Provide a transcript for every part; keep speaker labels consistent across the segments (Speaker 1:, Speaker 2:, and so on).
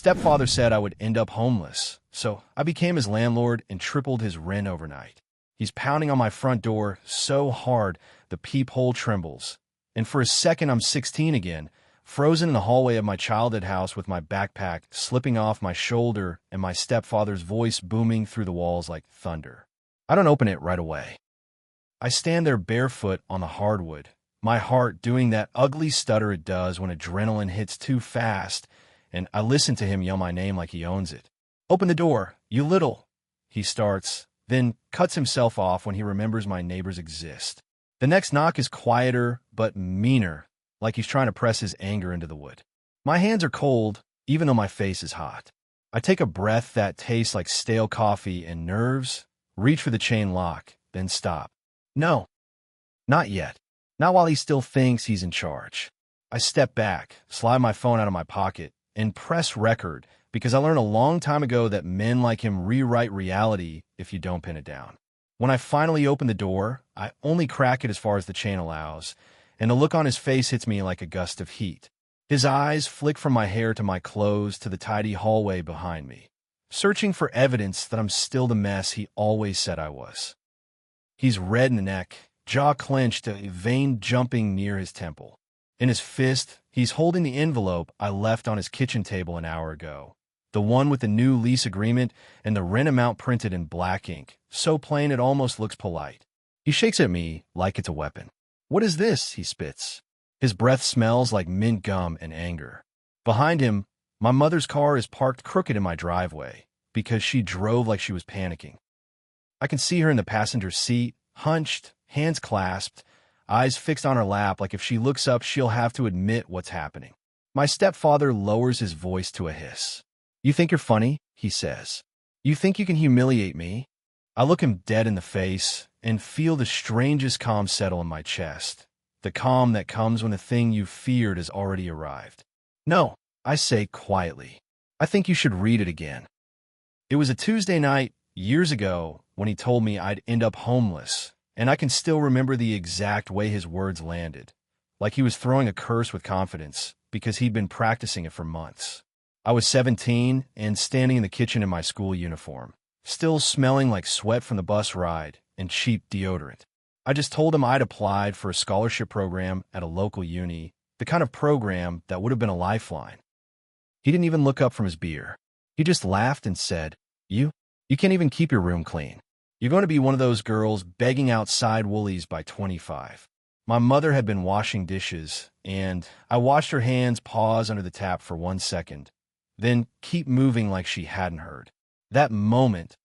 Speaker 1: stepfather said I would end up homeless, so I became his landlord and tripled his rent overnight. He's pounding on my front door so hard the peephole trembles. And for a second I'm 16 again, frozen in the hallway of my childhood house with my backpack slipping off my shoulder and my stepfather's voice booming through the walls like thunder. I don't open it right away. I stand there barefoot on the hardwood, my heart doing that ugly stutter it does when adrenaline hits too fast, and I listen to him yell my name like he owns it. "Open the door, you little," he starts, then cuts himself off when he remembers my neighbors exist. The next knock is quieter but meaner, like he's trying to press his anger into the wood. My hands are cold, even though my face is hot. I take a breath that tastes like stale coffee and nerves, reach for the chain lock, then stop. No, not yet. Not while he still thinks he's in charge. I step back, slide my phone out of my pocket, and press record because I learned a long time ago that men like him rewrite reality if you don't pin it down. When I finally open the door, I only crack it as far as the chain allows, and the look on his face hits me like a gust of heat. His eyes flick from my hair to my clothes to the tidy hallway behind me, searching for evidence that I'm still the mess he always said I was. He's red in the neck, jaw clenched, a vein jumping near his temple. In his fist, he's holding the envelope I left on his kitchen table an hour ago, the one with the new lease agreement and the rent amount printed in black ink, so plain it almost looks polite. He shakes at me like it's a weapon. "What is this?" he spits. His breath smells like mint gum and anger. Behind him, my mother's car is parked crooked in my driveway because she drove like she was panicking. I can see her in the passenger seat, hunched, hands clasped, eyes fixed on her lap like if she looks up she'll have to admit what's happening. My stepfather lowers his voice to a hiss. "You think you're funny?" he says. "You think you can humiliate me?" I look him dead in the face and feel the strangest calm settle in my chest, the calm that comes when the thing you feared has already arrived. "No," I say quietly. "I think you should read it again." It was a Tuesday night, years ago, when he told me I'd end up homeless, and I can still remember the exact way his words landed, like he was throwing a curse with confidence because he'd been practicing it for months. I was 17 and standing in the kitchen in my school uniform, still smelling like sweat from the bus ride and cheap deodorant. I just told him I'd applied for a scholarship program at a local uni, the kind of program that would have been a lifeline. He didn't even look up from his beer. He just laughed and said, You can't even keep your room clean. You're going to be one of those girls begging outside Woolies by 25. My mother had been washing dishes, and I watched her hands pause under the tap for 1 second, then keep moving like she hadn't heard. That moment,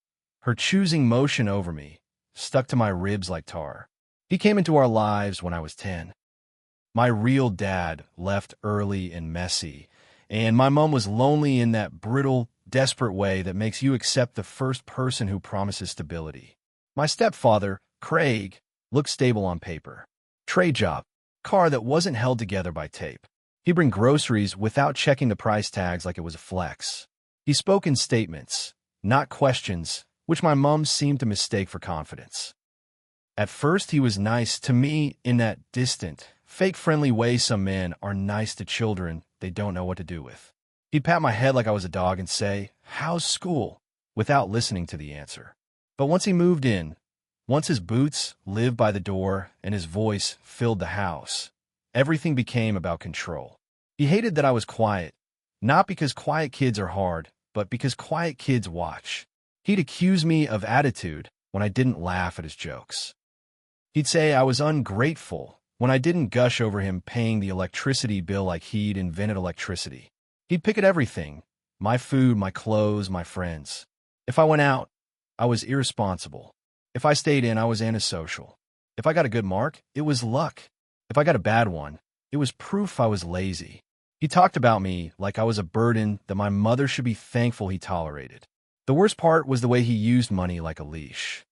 Speaker 1: her choosing motion over me, stuck to my ribs like tar. He came into our lives when I was 10. My real dad left early and messy, and my mom was lonely in that brittle, desperate way that makes you accept the first person who promises stability. My stepfather, Craig, looked stable on paper. Trade job, car that wasn't held together by tape. He'd bring groceries without checking the price tags like it was a flex. He spoke in statements, not questions, which my mom seemed to mistake for confidence. At first, he was nice to me in that distant, fake-friendly way some men are nice to children they don't know what to do with. He'd pat my head like I was a dog and say, "How's school?" without listening to the answer. But once he moved in, once his boots lived by the door and his voice filled the house, everything became about control. He hated that I was quiet, not because quiet kids are hard, but because quiet kids watch. He'd accuse me of attitude when I didn't laugh at his jokes. He'd say I was ungrateful when I didn't gush over him paying the electricity bill like he'd invented electricity. He'd pick at everything, my food, my clothes, my friends. If I went out, I was irresponsible. If I stayed in, I was antisocial. If I got a good mark, it was luck. If I got a bad one, it was proof I was lazy. He talked about me like I was a burden that my mother should be thankful he tolerated. The worst part was the way he used money like a leash.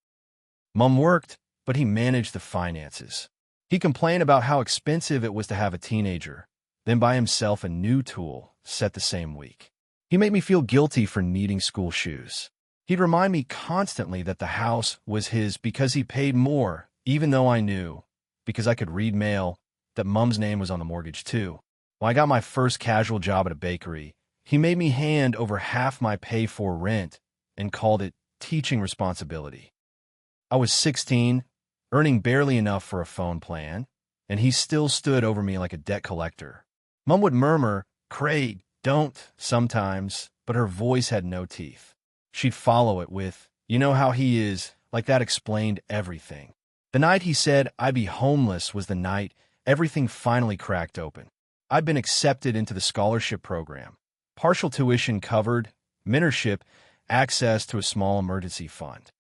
Speaker 1: Mom worked, but he managed the finances. He complained about how expensive it was to have a teenager, then buy himself a new tool set the same week. He made me feel guilty for needing school shoes. He'd remind me constantly that the house was his because he paid more, even though I knew, because I could read mail, that Mom's name was on the mortgage too. When I got my first casual job at a bakery, He made me hand over half my pay for rent and called it teaching responsibility. I was 16, earning barely enough for a phone plan, and he still stood over me like a debt collector. Mom would murmur, "Craig, don't," sometimes, but her voice had no teeth. She'd follow it with, "You know how he is," like that explained everything. The night he said I'd be homeless was the night everything finally cracked open. I'd been accepted into the scholarship program, partial tuition covered, mentorship, access to a small emergency fund.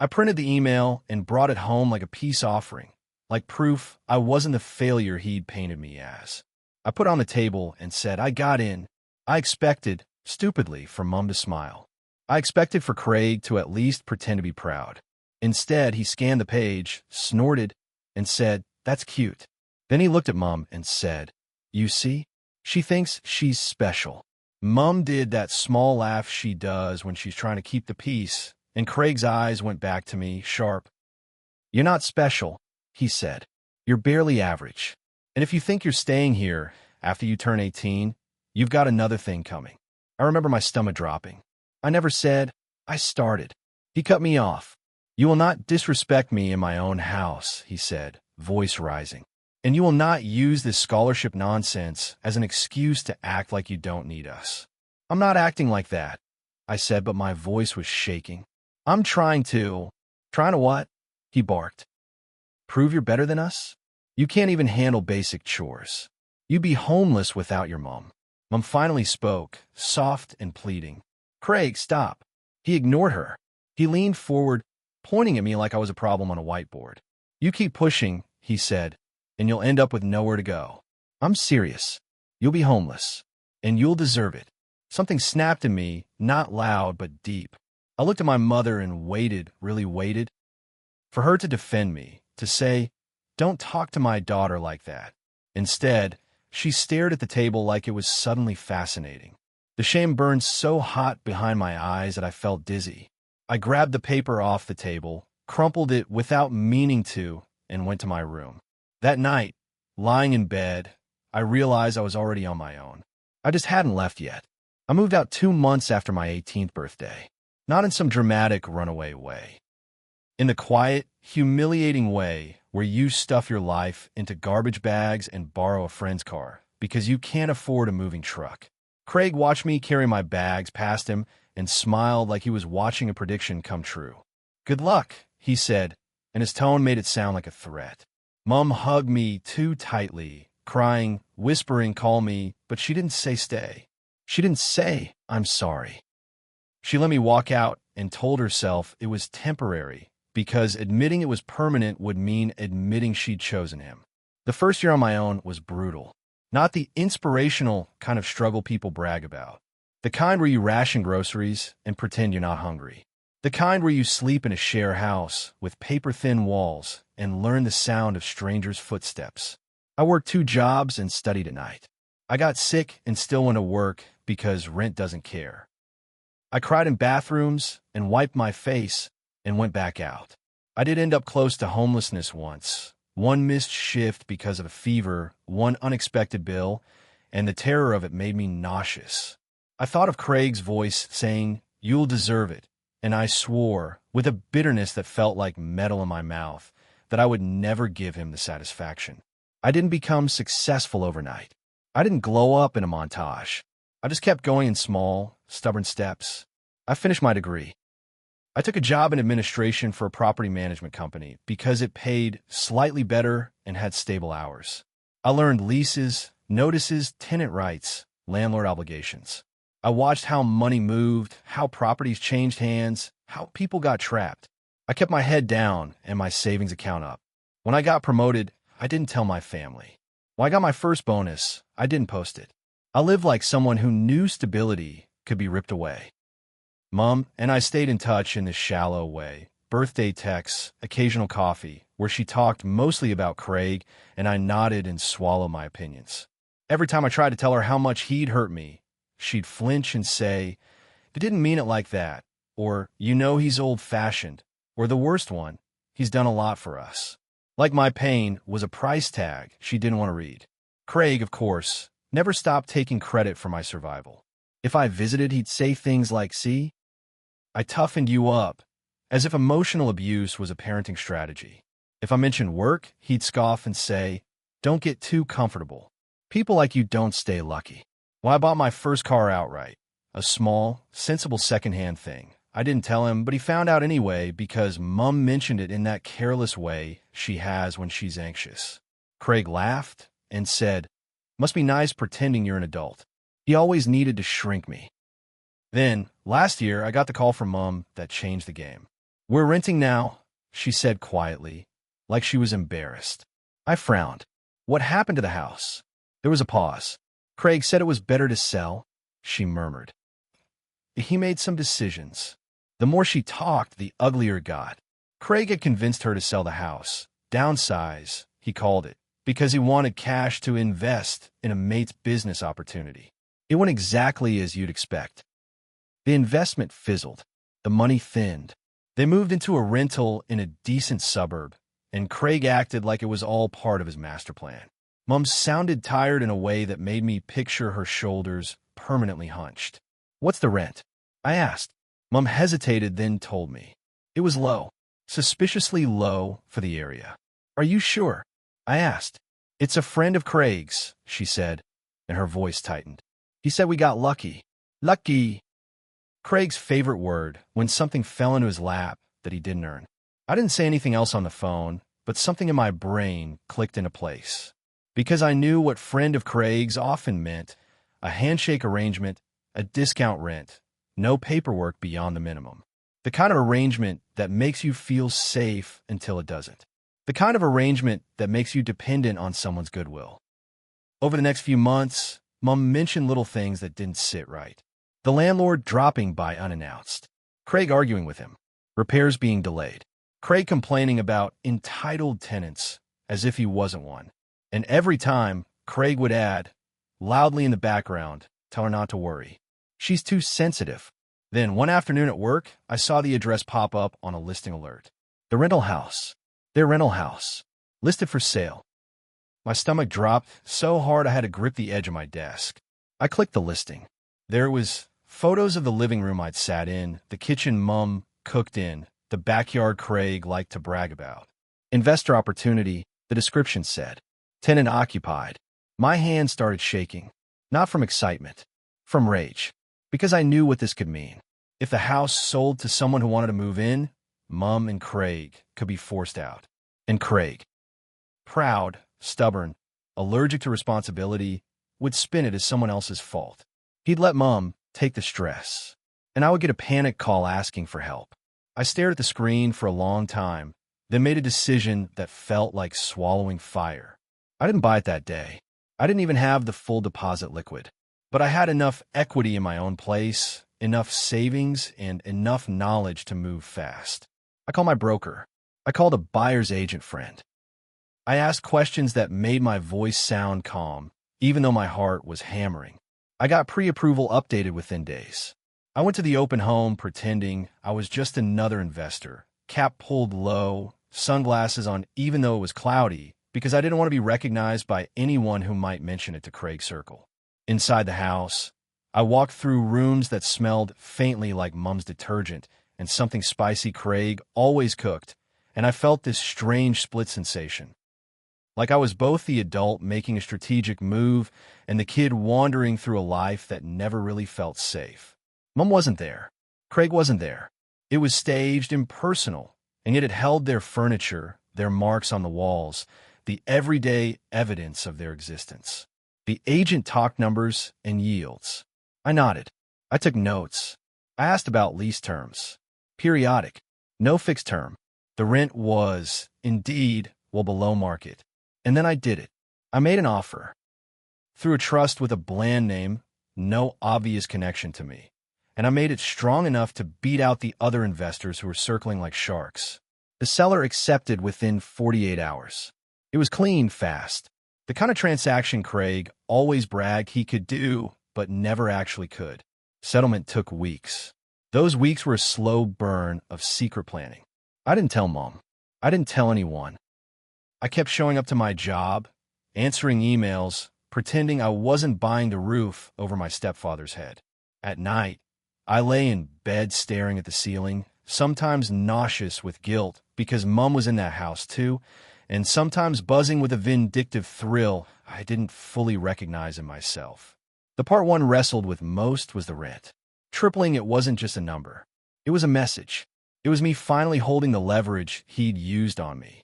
Speaker 1: I printed the email and brought it home like a peace offering, like proof I wasn't the failure he'd painted me as. I put it on the table and said, "I got in." I expected, stupidly, for Mom to smile. I expected for Craig to at least pretend to be proud. Instead, he scanned the page, snorted, and said, "That's cute." Then he looked at Mom and said, "You see? She thinks she's special." Mom did that small laugh she does when she's trying to keep the peace, and Craig's eyes went back to me, sharp. "You're not special," he said. "You're barely average. And if you think you're staying here after you turn 18, you've got another thing coming." I remember my stomach dropping. I never said, I started. He cut me off. "You will not disrespect me in my own house," he said, voice rising. "And you will not use this scholarship nonsense as an excuse to act like you don't need us." "I'm not acting like that," I said, but my voice was shaking. "I'm trying to." "Trying to what?" he barked. "Prove you're better than us? You can't even handle basic chores. You'd be homeless without your mom." Mom finally spoke, soft and pleading. "Craig, stop." He ignored her. He leaned forward, pointing at me like I was a problem on a whiteboard. "You keep pushing," he said, "and you'll end up with nowhere to go. I'm serious. You'll be homeless, and you'll deserve it." Something snapped in me, not loud but deep. I looked at my mother and waited, really waited, for her to defend me, to say, "Don't talk to my daughter like that." Instead, she stared at the table like it was suddenly fascinating. The shame burned so hot behind my eyes that I felt dizzy. I grabbed the paper off the table, crumpled it without meaning to, and went to my room. That night, lying in bed, I realized I was already on my own. I just hadn't left yet. I moved out 2 months after my 18th birthday, not in some dramatic runaway way. In the quiet, humiliating way where you stuff your life into garbage bags and borrow a friend's car because you can't afford a moving truck. Craig watched me carry my bags past him and smiled like he was watching a prediction come true. "Good luck," he said, and his tone made it sound like a threat. Mom hugged me too tightly, crying, whispering, "Call me," but she didn't say stay. She didn't say, "I'm sorry." She let me walk out and told herself it was temporary, because admitting it was permanent would mean admitting she'd chosen him. The first year on my own was brutal. Not the inspirational kind of struggle people brag about. The kind where you ration groceries and pretend you're not hungry. The kind where you sleep in a share house with paper-thin walls and learn the sound of strangers' footsteps. I worked 2 jobs and studied at night. I got sick and still went to work because rent doesn't care. I cried in bathrooms and wiped my face and went back out. I did end up close to homelessness once. One missed shift because of a fever, one unexpected bill, and the terror of it made me nauseous. I thought of Craig's voice saying, "You'll deserve it," and I swore, with a bitterness that felt like metal in my mouth, that I would never give him the satisfaction. I didn't become successful overnight. I didn't glow up in a montage. I just kept going in small, stubborn steps. I finished my degree. I took a job in administration for a property management company because it paid slightly better and had stable hours. I learned leases, notices, tenant rights, landlord obligations. I watched how money moved, how properties changed hands, how people got trapped. I kept my head down and my savings account up. When I got promoted, I didn't tell my family. When I got my first bonus, I didn't post it. I lived like someone who knew stability could be ripped away. Mom and I stayed in touch in this shallow way. Birthday texts, occasional coffee, where she talked mostly about Craig, and I nodded and swallowed my opinions. Every time I tried to tell her how much he'd hurt me, she'd flinch and say, "He didn't mean it like that," or, "You know he's old-fashioned," or the worst one, "He's done a lot for us." Like my pain was a price tag she didn't want to read. Craig, of course, never stopped taking credit for my survival. If I visited, he'd say things like, "See, I toughened you up," as if emotional abuse was a parenting strategy. If I mentioned work, he'd scoff and say, "Don't get too comfortable. People like you don't stay lucky." Well, I bought my first car outright, a small, sensible secondhand thing. I didn't tell him, but he found out anyway because Mom mentioned it in that careless way she has when she's anxious. Craig laughed and said, "Must be nice pretending you're an adult." He always needed to shrink me. Then, last year, I got the call from Mom that changed the game. "We're renting now," she said quietly, like she was embarrassed. I frowned. "What happened to the house?" There was a pause. "Craig said it was better to sell," she murmured. "He made some decisions." The more she talked, the uglier it got. Craig had convinced her to sell the house. Downsize, he called it, because he wanted cash to invest in a mate's business opportunity. It went exactly as you'd expect. The investment fizzled. The money thinned. They moved into a rental in a decent suburb, and Craig acted like it was all part of his master plan. Mom sounded tired in a way that made me picture her shoulders permanently hunched. "What's the rent?" I asked. Mom hesitated, then told me. It was low, suspiciously low for the area. "Are you sure?" I asked. "It's a friend of Craig's," she said, and her voice tightened. "He said we got lucky." Lucky. Craig's favorite word, when something fell into his lap that he didn't earn. I didn't say anything else on the phone, but something in my brain clicked into place. Because I knew what friend of Craig's often meant: a handshake arrangement, a discount rent, no paperwork beyond the minimum. The kind of arrangement that makes you feel safe until it doesn't. The kind of arrangement that makes you dependent on someone's goodwill. Over the next few months, Mom mentioned little things that didn't sit right. The landlord dropping by unannounced. Craig arguing with him. Repairs being delayed. Craig complaining about entitled tenants as if he wasn't one. And every time, Craig would add, loudly in the background, tell her not to worry. She's too sensitive. Then, one afternoon at work, I saw the address pop up on a listing alert. The rental house. Their rental house. Listed for sale. My stomach dropped so hard I had to grip the edge of my desk. I clicked the listing. There was photos of the living room I'd sat in, the kitchen Mom cooked in, the backyard Craig liked to brag about. Investor opportunity, the description said. Tenant occupied. My hand started shaking. Not from excitement. From rage. Because I knew what this could mean. If the house sold to someone who wanted to move in, Mom and Craig could be forced out. And Craig, proud, stubborn, allergic to responsibility, would spin it as someone else's fault. He'd let Mom take the stress, and I would get a panic call asking for help. I stared at the screen for a long time, then made a decision that felt like swallowing fire. I didn't buy it that day. I didn't even have the full deposit liquid. But I had enough equity in my own place, enough savings, and enough knowledge to move fast. I called my broker. I called a buyer's agent friend. I asked questions that made my voice sound calm, even though my heart was hammering. I got pre-approval updated within days. I went to the open home pretending I was just another investor, cap pulled low, sunglasses on even though it was cloudy, because I didn't want to be recognized by anyone who might mention it to Craig's circle. Inside the house, I walked through rooms that smelled faintly like Mom's detergent and something spicy Craig always cooked, and I felt this strange split sensation. Like I was both the adult making a strategic move and the kid wandering through a life that never really felt safe. Mom wasn't there. Craig wasn't there. It was staged, impersonal, and yet it held their furniture, their marks on the walls, the everyday evidence of their existence. The agent talked numbers and yields. I nodded. I took notes. I asked about lease terms. Periodic. No fixed term. The rent was, indeed, well below market. And then I did it. I made an offer. Through a trust with a bland name, no obvious connection to me. And I made it strong enough to beat out the other investors who were circling like sharks. The seller accepted within 48 hours. It was clean, fast. The kind of transaction Craig always bragged he could do, but never actually could. Settlement took weeks. Those weeks were a slow burn of secret planning. I didn't tell Mom. I didn't tell anyone. I kept showing up to my job, answering emails, pretending I wasn't buying the roof over my stepfather's head. At night, I lay in bed staring at the ceiling, sometimes nauseous with guilt because Mom was in that house too, and sometimes buzzing with a vindictive thrill I didn't fully recognize in myself. The part one wrestled with most was the rent. Tripling it wasn't just a number. It was a message. It was me finally holding the leverage he'd used on me.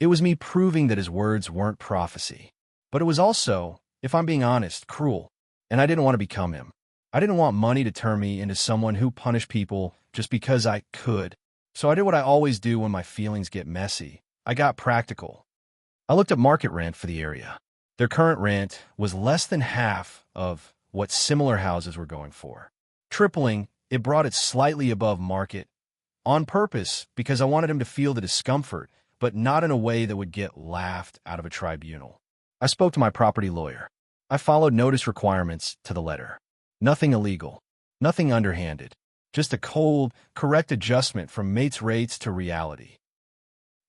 Speaker 1: It was me proving that his words weren't prophecy. But it was also, if I'm being honest, cruel. And I didn't want to become him. I didn't want money to turn me into someone who punished people just because I could. So I did what I always do when my feelings get messy. I got practical. I looked at market rent for the area. Their current rent was less than half of what similar houses were going for. Tripling, it brought it slightly above market, on purpose because I wanted him to feel the discomfort, but not in a way that would get laughed out of a tribunal. I spoke to my property lawyer. I followed notice requirements to the letter. Nothing illegal, nothing underhanded, just a cold, correct adjustment from mate's rates to reality.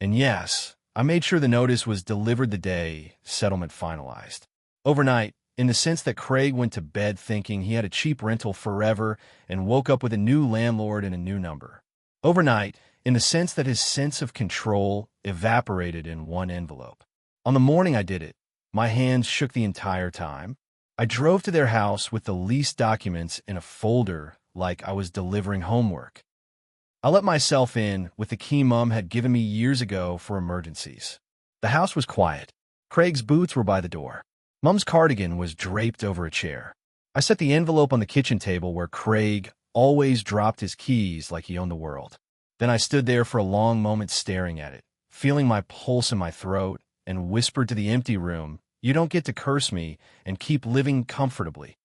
Speaker 1: And yes, I made sure the notice was delivered the day settlement finalized. Overnight, in the sense that Craig went to bed thinking he had a cheap rental forever and woke up with a new landlord and a new number. Overnight, in the sense that his sense of control evaporated in one envelope. On the morning I did it, my hands shook the entire time. I drove to their house with the lease documents in a folder like I was delivering homework. I let myself in with the key Mom had given me years ago for emergencies. The house was quiet. Craig's boots were by the door. Mom's cardigan was draped over a chair. I set the envelope on the kitchen table where Craig always dropped his keys like he owned the world. Then I stood there for a long moment staring at it, feeling my pulse in my throat, and whispered to the empty room, "You don't get to curse me and keep living comfortably."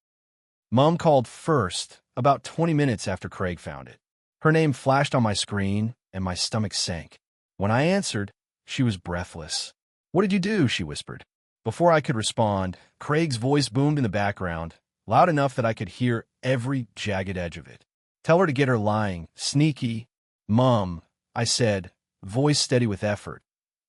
Speaker 1: Mom called first, about 20 minutes after Craig found it. Her name flashed on my screen, and my stomach sank. When I answered, she was breathless. "What did you do?" she whispered. Before I could respond, Craig's voice boomed in the background, loud enough that I could hear every jagged edge of it. "Tell her to get her lying, sneaky." "Mom," I said, voice steady with effort.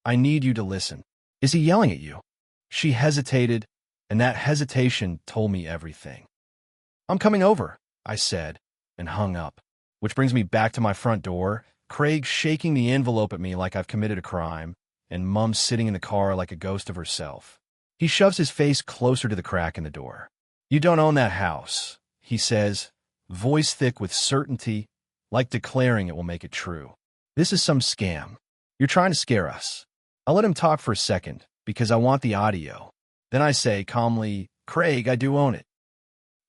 Speaker 1: "I need you to listen." "Is he yelling at you?" She hesitated, and that hesitation told me everything. "I'm coming over," I said, and hung up. Which brings me back to my front door, Craig shaking the envelope at me like I've committed a crime, and Mom sitting in the car like a ghost of herself. He shoves his face closer to the crack in the door. "You don't own that house," he says, voice thick with certainty, like declaring it will make it true. "This is some scam. You're trying to scare us." I let him talk for a second, because I want the audio. Then I say calmly, "Craig, I do own it."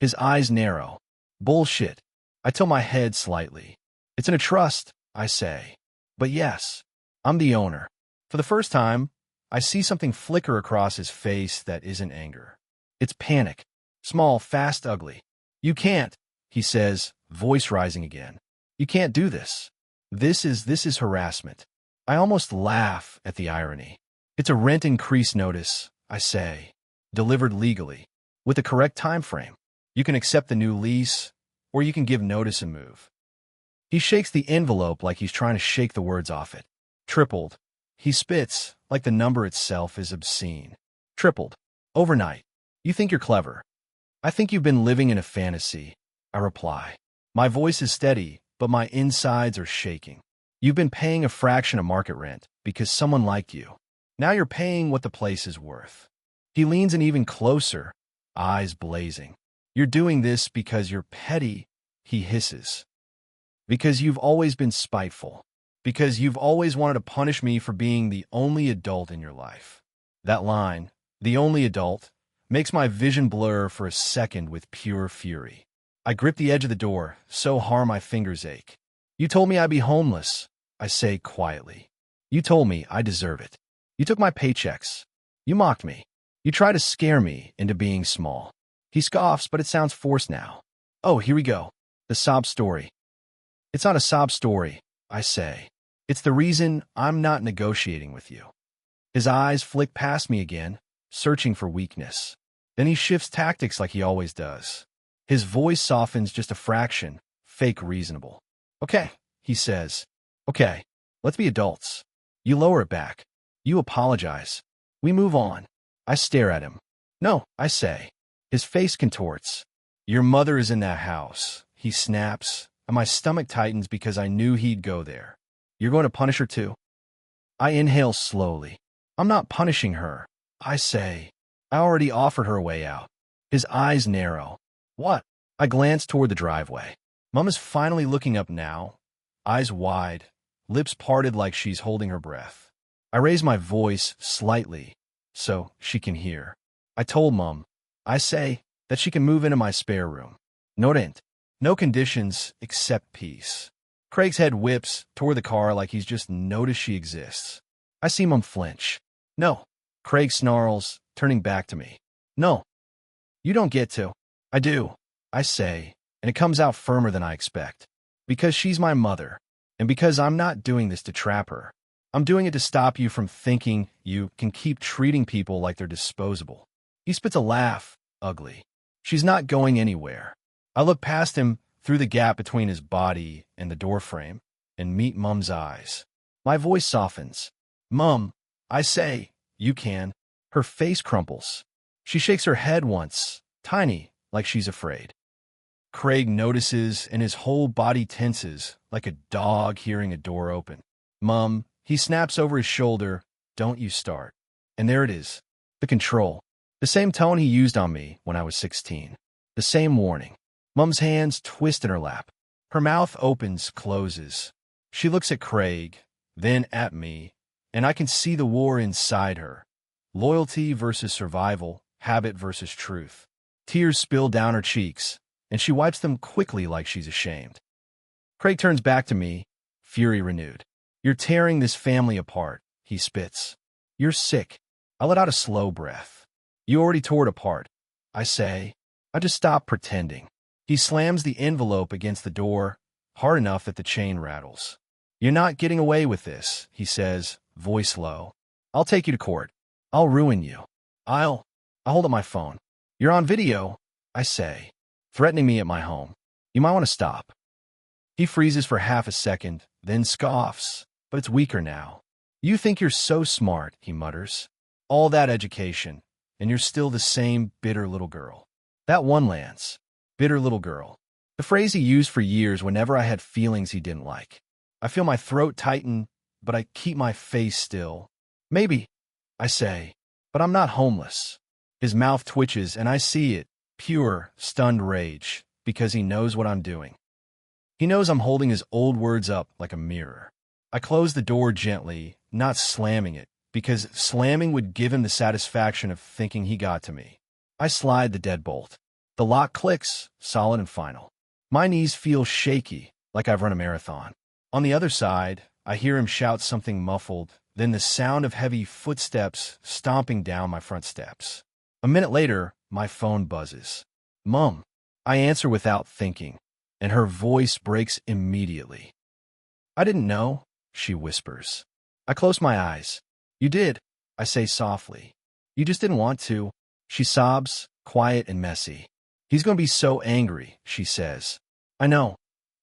Speaker 1: His eyes narrow. "Bullshit." I tilt my head slightly. "It's in a trust," I say. "But yes, I'm the owner." For the first time, I see something flicker across his face that isn't anger. It's panic. Small, fast, ugly. "You can't," he says, voice rising again. "You can't do this. This is harassment." I almost laugh at the irony. "It's a rent increase notice," I say, delivered legally, with the correct time frame. You can accept the new lease, or you can give notice and move. He shakes the envelope like he's trying to shake the words off it. "Tripled." He spits like the number itself is obscene. "Tripled. Overnight. You think you're clever." "I think you've been living in a fantasy," I reply. My voice is steady, but my insides are shaking. "You've been paying a fraction of market rent because someone liked you. Now you're paying what the place is worth." He leans in even closer, eyes blazing. "You're doing this because you're petty," he hisses. "Because you've always been spiteful. Because you've always wanted to punish me for being the only adult in your life." That line, "the only adult," makes my vision blur for a second with pure fury. I grip the edge of the door, so hard my fingers ache. "You told me I'd be homeless," I say quietly. "You told me I deserve it. You took my paychecks. You mocked me. You tried to scare me into being small." He scoffs, but it sounds forced now. "Oh, here we go. The sob story." "It's not a sob story," I say. "It's the reason I'm not negotiating with you." His eyes flick past me again, searching for weakness. Then he shifts tactics like he always does. His voice softens just a fraction, fake reasonable. "Okay," he says. "Okay, let's be adults." You lower it back. You apologize. We move on. I stare at him. "No," I say. His face contorts. Your mother is in that house, he snaps, and my stomach tightens because I knew he'd go there. You're going to punish her too? I inhale slowly. I'm not punishing her, I say. I already offered her a way out. His eyes narrow. What? I glance toward the driveway. Mom is finally looking up now, eyes wide, lips parted like she's holding her breath. I raise my voice slightly so she can hear. I told Mom, I say, that she can move into my spare room. No rent. No conditions except peace. Craig's head whips toward the car like he's just noticed she exists. I see Mom flinch. No. Craig snarls, turning back to me. No. You don't get to. I do, I say, and it comes out firmer than I expect. Because she's my mother, and because I'm not doing this to trap her. I'm doing it to stop you from thinking you can keep treating people like they're disposable. He spits a laugh, ugly. She's not going anywhere. I look past him through the gap between his body and the doorframe and meet Mom's eyes. My voice softens. Mom, I say, you can. Her face crumples. She shakes her head once, tiny, like she's afraid. Craig notices and his whole body tenses like a dog hearing a door open. Mom, he snaps over his shoulder, don't you start. And there it is. The control. The same tone he used on me when I was 16. The same warning. Mom's hands twist in her lap. Her mouth opens, closes. She looks at Craig, then at me, and I can see the war inside her. Loyalty versus survival, habit versus truth. Tears spill down her cheeks, and she wipes them quickly like she's ashamed. Craig turns back to me, fury renewed. You're tearing this family apart, he spits. You're sick. I let out a slow breath. You already tore it apart, I say. I just stopped pretending. He slams the envelope against the door, hard enough that the chain rattles. You're not getting away with this, he says, voice low. I'll take you to court. I'll ruin you. I hold up my phone. You're on video, I say, threatening me at my home. You might want to stop. He freezes for half a second, then scoffs, but it's weaker now. You think you're so smart, he mutters. All that education, and you're still the same bitter little girl. That one lands. Bitter little girl. The phrase he used for years whenever I had feelings he didn't like. I feel my throat tighten, but I keep my face still. Maybe, I say, but I'm not homeless. His mouth twitches, and I see it, pure, stunned rage, because he knows what I'm doing. He knows I'm holding his old words up like a mirror. I close the door gently, not slamming it, because slamming would give him the satisfaction of thinking he got to me. I slide the deadbolt. The lock clicks, solid and final. My knees feel shaky, like I've run a marathon. On the other side, I hear him shout something muffled, then the sound of heavy footsteps stomping down my front steps. A minute later, my phone buzzes. Mom, I answer without thinking, and her voice breaks immediately. I didn't know, she whispers. I close my eyes. You did, I say softly. You just didn't want to. She sobs, quiet and messy. He's going to be so angry, she says. I know,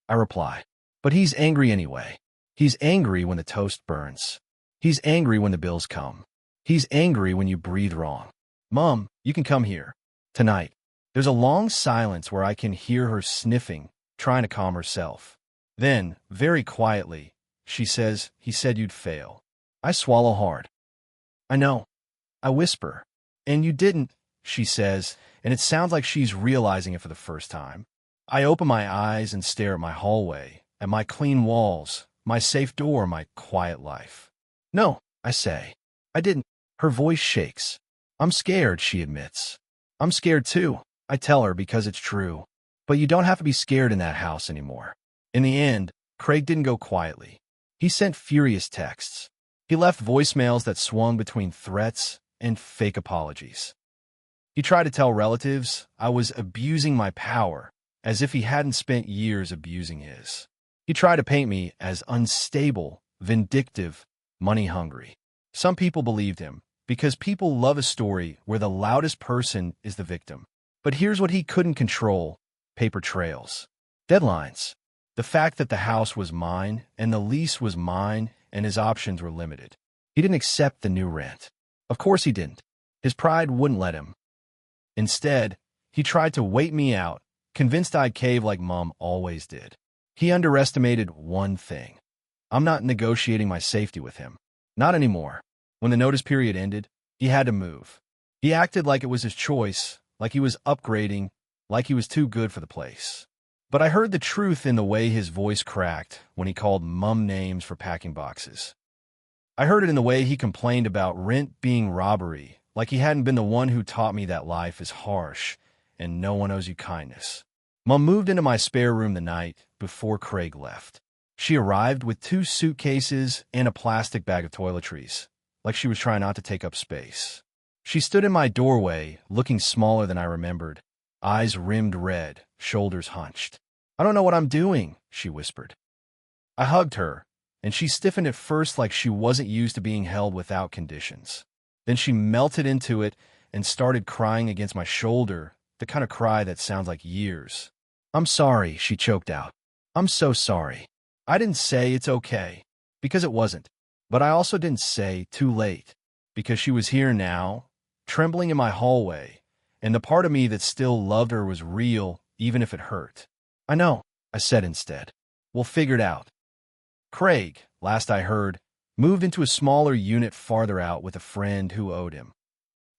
Speaker 1: I reply. But he's angry anyway. He's angry when the toast burns. He's angry when the bills come. He's angry when you breathe wrong. Mom, you can come here. Tonight. There's a long silence where I can hear her sniffing, trying to calm herself. Then, very quietly, she says, he said you'd fail. I swallow hard. I know. I whisper. And you didn't, she says, and it sounds like she's realizing it for the first time. I open my eyes and stare at my hallway, at my clean walls, my safe door, my quiet life. No, I say. I didn't. Her voice shakes. I'm scared, she admits. I'm scared too, I tell her because it's true. But you don't have to be scared in that house anymore. In the end, Craig didn't go quietly. He sent furious texts. He left voicemails that swung between threats and fake apologies. He tried to tell relatives I was abusing my power, as if he hadn't spent years abusing his. He tried to paint me as unstable, vindictive, money-hungry. Some people believed him, because people love a story where the loudest person is the victim. But here's what he couldn't control: paper trails. Deadlines. The fact that the house was mine, and the lease was mine, and his options were limited. He didn't accept the new rent. Of course he didn't. His pride wouldn't let him. Instead, he tried to wait me out, convinced I'd cave like Mom always did. He underestimated one thing. I'm not negotiating my safety with him. Not anymore. When the notice period ended, he had to move. He acted like it was his choice, like he was upgrading, like he was too good for the place. But I heard the truth in the way his voice cracked when he called Mom names for packing boxes. I heard it in the way he complained about rent being robbery, like he hadn't been the one who taught me that life is harsh and no one owes you kindness. Mom moved into my spare room the night before Craig left. She arrived with 2 suitcases and a plastic bag of toiletries, like she was trying not to take up space. She stood in my doorway, looking smaller than I remembered, eyes rimmed red, shoulders hunched. "I don't know what I'm doing," she whispered. I hugged her, and she stiffened at first like she wasn't used to being held without conditions. Then she melted into it and started crying against my shoulder, the kind of cry that sounds like years. "I'm sorry," she choked out. "I'm so sorry. I didn't say it's okay, because it wasn't. But I also didn't say too late, because she was here now, trembling in my hallway, and the part of me that still loved her was real, even if it hurt. "I know," I said instead. "We'll figure it out." Craig, last I heard, moved into a smaller unit farther out with a friend who owed him.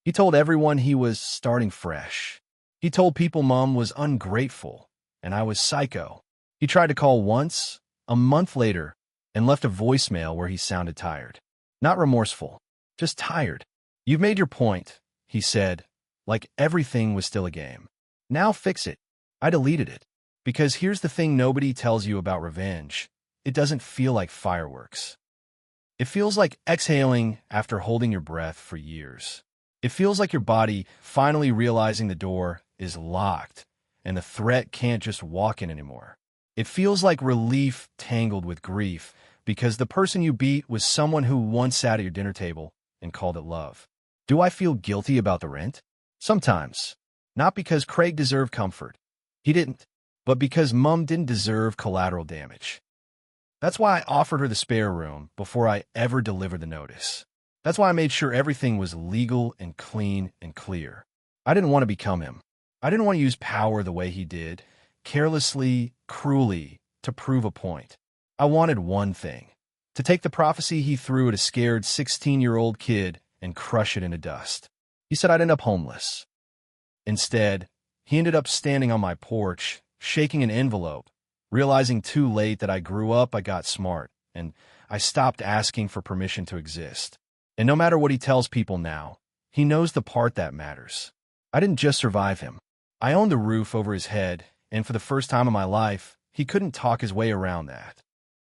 Speaker 1: He told everyone he was starting fresh. He told people Mom was ungrateful, and I was psycho. He tried to call once, a month later, and left a voicemail where he sounded tired. Not remorseful, just tired. "You've made your point," he said, like everything was still a game. "Now fix it." I deleted it. Because here's the thing nobody tells you about revenge. It doesn't feel like fireworks. It feels like exhaling after holding your breath for years. It feels like your body finally realizing the door is locked and the threat can't just walk in anymore. It feels like relief tangled with grief because the person you beat was someone who once sat at your dinner table and called it love. Do I feel guilty about the rent? Sometimes. Not because Craig deserved comfort. He didn't. But because Mom didn't deserve collateral damage. That's why I offered her the spare room before I ever delivered the notice. That's why I made sure everything was legal and clean and clear. I didn't want to become him. I didn't want to use power the way he did, carelessly, cruelly, to prove a point. I wanted one thing, to take the prophecy he threw at a scared 16-year-old kid and crush it into dust. He said I'd end up homeless. Instead, he ended up standing on my porch, shaking an envelope, realizing too late that I grew up, I got smart, and I stopped asking for permission to exist. And no matter what he tells people now, he knows the part that matters. I didn't just survive him. I owned the roof over his head, and for the first time in my life, he couldn't talk his way around that.